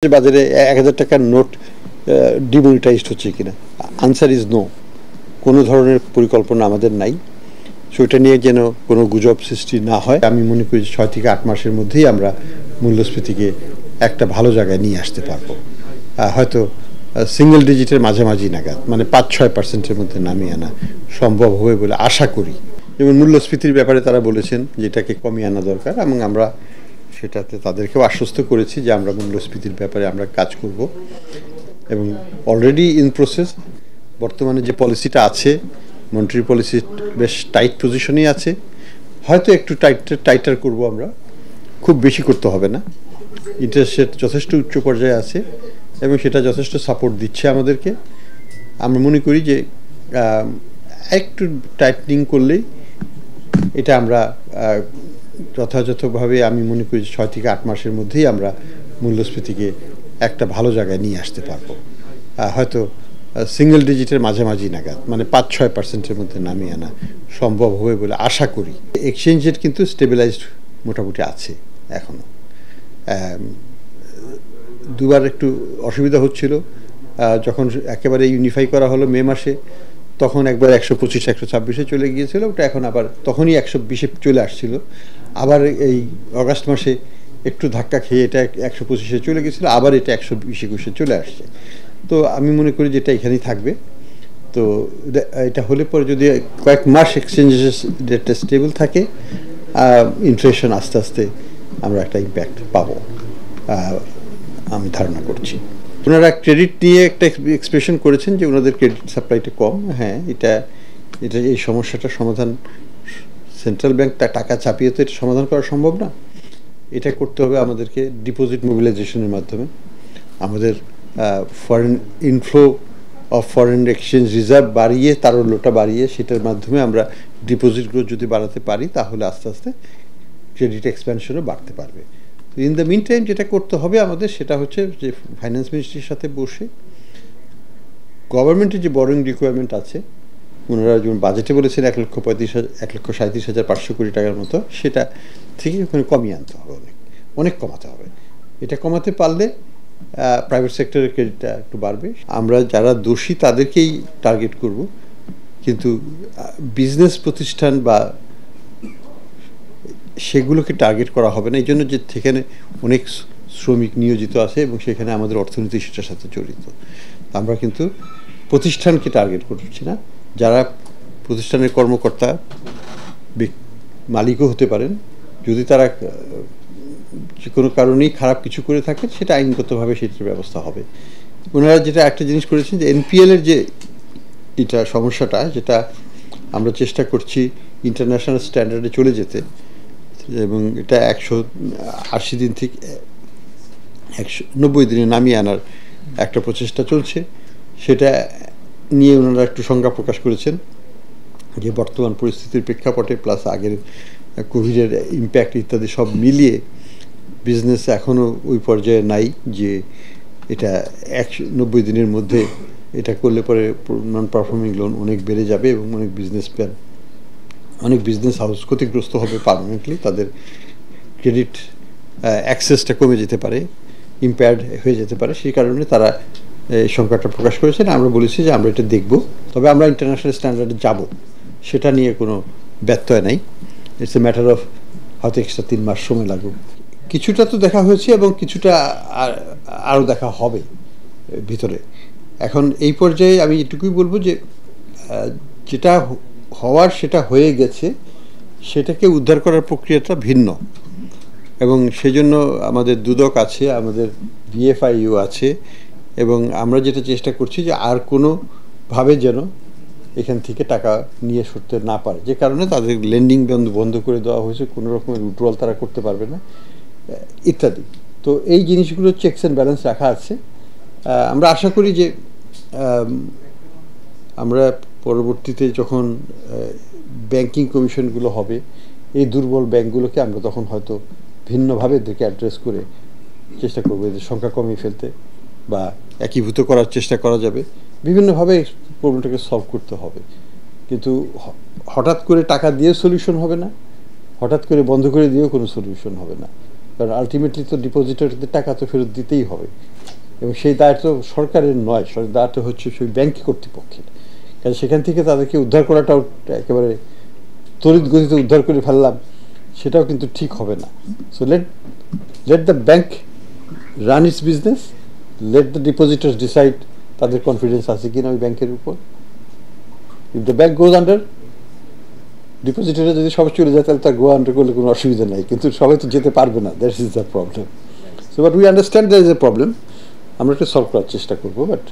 বাজারে ১,০০০ টাকার note demonetized হচ্ছে কিনা? Answer is no. কোনো ধরনের পরিকল্পনা আমাদের নাই। সেটা নিয়ে যেন কোনো গুজব সৃষ্টি না হয়। আমি মনে করি ৬ থেকে ৮ মাসের মধ্যেই আমরা মূল্যস্ফীতিকে একটা ভালো জায়গায় নিয়ে আসতে পারবো। হয়তো সিঙ্গেল ডিজিটের মাঝামাঝি নাগাদ, মানে ৫-৬% মধ্যে নামিয়ে আনা সম্ভব হবে বলে আশা করি। যেমন মূল্যস্ফীতির ব্যাপারে তারা বলেছেন যেটাকে কমিয়ে আনা দরকার, এবং আমরা সেটাতে তাদেরকেও আশ্বস্ত করেছি যে আমরা মূল্যস্ফীতির ব্যাপারে আমরা কাজ করব, এবং অলরেডি ইন প্রসেস। বর্তমানে যে পলিসিটা আছে, মনিটারি পলিসি বেশ টাইট পজিশনেই আছে। হয়তো একটু টাইটার করব আমরা, খুব বেশি করতে হবে না। ইন্টারেস্ট রেট যথেষ্ট উচ্চ পর্যায়ে আছে এবং সেটা যথেষ্ট সাপোর্ট দিচ্ছে আমাদেরকে। আমরা মনে করি যে একটু টাইটনিং করলেই এটা আমরা যথাযথভাবে, আমি মনে করি ৬ থেকে ৮ মাসের মধ্যেই আমরা মূল্যস্ফীতিকে একটা ভালো জায়গায় নিয়ে আসতে পারবো। হয়তো সিঙ্গেল ডিজিটের মাঝামাঝি নাগাদ, মানে ৫-৬% মধ্যে নামিয়ে আনা সম্ভব হবে বলে আশা করি। এক্সচেঞ্জ রেট কিন্তু স্টেবিলাইজড মোটামুটি আছে এখনও। দুবার একটু অসুবিধা হচ্ছিল যখন একেবারে ইউনিফাই করা হলো মে মাসে, তখন একবার ১২৫-১২৬-এ চলে গিয়েছিল, ওটা এখন আবার তখনই ১২০-এ চলে আসছিল। আবার এই অগাস্ট মাসে একটু ধাক্কা খেয়ে এটা ১২৫-এ চলে গিয়েছিল, আবার এটা ১২০-২১-এ চলে আসছে। তো আমি মনে করি যেটা এখানেই থাকবে। তো এটা হলে পরে যদি কয়েক মাস এক্সচেঞ্জ রেটটা স্টেবল থাকে, ইনফ্লেশন আস্তে আস্তে আমরা একটা ইম্প্যাক্ট পাবো আমি ধারণা করছি। ওনারা ক্রেডিট নিয়ে একটা এক্সপ্রেশন করেছেন যে ওনাদের ক্রেডিট সাপ্লাইটা কম। হ্যাঁ, এটা এই সমস্যাটার সমাধান, সেন্ট্রাল ব্যাংক তার টাকা চাপিয়ে তো এটা সমাধান করা সম্ভব না। এটা করতে হবে আমাদেরকে ডিপোজিট মোবিলাইজেশনের মাধ্যমে। আমাদের foreign inflow of foreign exchange reserve বাড়িয়ে, তারল্যটা বাড়িয়ে, সেটার মাধ্যমে আমরা ডিপোজিটগুলো যদি বাড়াতে পারি, তাহলে আস্তে আস্তে ক্রেডিট এক্সপ্যানশনও বাড়তে পারবে। ইন দ্য মিন টাইম যেটা করতে হবে আমাদের, সেটা হচ্ছে যে ফাইন্যান্স মিনিস্ট্রির সাথে বসে গভর্নমেন্টের যে বরোয়িং রিকোয়ারমেন্ট আছে, ওনারা যেমন বাজেটে বলেছেন ১,৩৭,৫০০ কোটি টাকার মতো, সেটা থেকে ওখানে কমিয়ে আনতে হবে, অনেক কমাতে হবে। এটা কমাতে পারলে প্রাইভেট সেক্টরের ক্রেডিটটা একটু বাড়বে। আমরা যারা দোষী তাদেরকেই টার্গেট করব, কিন্তু বিজনেস প্রতিষ্ঠান বা সেগুলোকে টার্গেট করা হবে না। এই জন্য যে সেখানে অনেক শ্রমিক নিয়োজিত আছে এবং সেখানে আমাদের অর্থনীতি সেটার সাথে জড়িত। আমরা কিন্তু প্রতিষ্ঠানকে টার্গেট করছি না। যারা প্রতিষ্ঠানের কর্মকর্তা, মালিকও হতে পারেন, যদি তারা যে কোনো কারণেই খারাপ কিছু করে থাকে, সেটা আইনগতভাবে সেটার ব্যবস্থা হবে। ওনারা যেটা একটা জিনিস করেছেন যে এনপিএলের যে এটা সমস্যাটা, যেটা আমরা চেষ্টা করছি ইন্টারন্যাশনাল স্ট্যান্ডার্ডে চলে যেতে, এবং এটা ১৮০ দিন থেকে ১৯০ দিনে নামিয়ে আনার একটা প্রচেষ্টা চলছে। সেটা নিয়ে ওনারা একটু সংজ্ঞা প্রকাশ করেছেন যে বর্তমান পরিস্থিতির প্রেক্ষাপটে, প্লাস আগের কোভিডের ইম্প্যাক্ট ইত্যাদি সব মিলিয়ে বিজনেস এখনও ওই পর্যায়ে নাই যে এটা ১৯০ দিনের মধ্যে এটা করলে পরে নন পারফর্মিং লোন অনেক বেড়ে যাবে এবং অনেক বিজনেস হাউস ক্ষতিগ্রস্ত হবে পারমানেন্টলি, তাদের ক্রেডিট অ্যাক্সেসটা কমে যেতে পারে, ইম্পেয়ার্ড হয়ে যেতে পারে। সেই কারণে তারা এই সংখ্যাটা প্রকাশ করেছেন। আমরা বলেছি যে আমরা এটা দেখব, তবে আমরা ইন্টারন্যাশনাল স্ট্যান্ডার্ডে যাব, সেটা নিয়ে কোনো ব্যত্যয় নাই। ইটস এ ম্যাটার অফ হয়তো এক্সট্রা ৩ মাস সময় লাগুক। কিছুটা তো দেখা হয়েছে এবং কিছুটা আরও দেখা হবে ভিতরে। এখন এই পর্যায়ে আমি এটুকুই বলবো যে যেটা হওয়ার সেটা হয়ে গেছে, সেটাকে উদ্ধার করার প্রক্রিয়াটা ভিন্ন, এবং সেজন্য আমাদের দুদক আছে, আমাদের বিএফআইইউ আছে, এবং আমরা যেটা চেষ্টা করছি যে আর কোনোভাবে যেন এখান থেকে টাকা নিয়ে সরতে না পারে, যে কারণে তাদের লেন্ডিং বন্ধ করে দেওয়া হয়েছে, কোনো রকমের উইথড্রয়াল তারা করতে পারবে না ইত্যাদি। তো এই জিনিসগুলো চেকস অ্যান্ড ব্যালেন্স রাখা আছে। আমরা আশা করি যে আমরা পরবর্তীতে যখন ব্যাংকিং কমিশনগুলো হবে, এই দুর্বল ব্যাংকগুলোকে আমরা তখন হয়তো ভিন্নভাবে এদেরকে অ্যাড্রেস করে চেষ্টা করবো এদের সংখ্যা কমিয়ে ফেলতে, বা একীভূত করার চেষ্টা করা যাবে। বিভিন্নভাবে প্রবলেমটাকে সলভ করতে হবে, কিন্তু হঠাৎ করে টাকা দিয়ে সলিউশন হবে না, হঠাৎ করে বন্ধ করে দিয়েও কোনো সলিউশন হবে না। কারণ আলটিমেটলি তো ডিপোজিটরদের টাকা তো ফেরত দিতেই হবে, এবং সেই দায়িত্ব সরকারের নয়, দায়িত্ব হচ্ছে সেই ব্যাংক কর্তৃপক্ষের। কারণ সেখান থেকে তাদেরকে উদ্ধার করাটাও একেবারে তড়িৎ গতিতে উদ্ধার করে ফেললাম, সেটাও কিন্তু ঠিক হবে না। So let the bank run its business, let the depositors decide তাদের কনফিডেন্স আছে কিনা ওই ব্যাংকের উপর। If the bank goes under, ডিপোজিটারে যদি সবাই চলে যায় তাহলে তার গো আন্ডার করলে কোনো অসুবিধা নাই, কিন্তু সবাই তো যেতে পারবে না, that is the problem. So but we understand there is a problem, আমরা একটু সলভ করার চেষ্টা করবো, বাট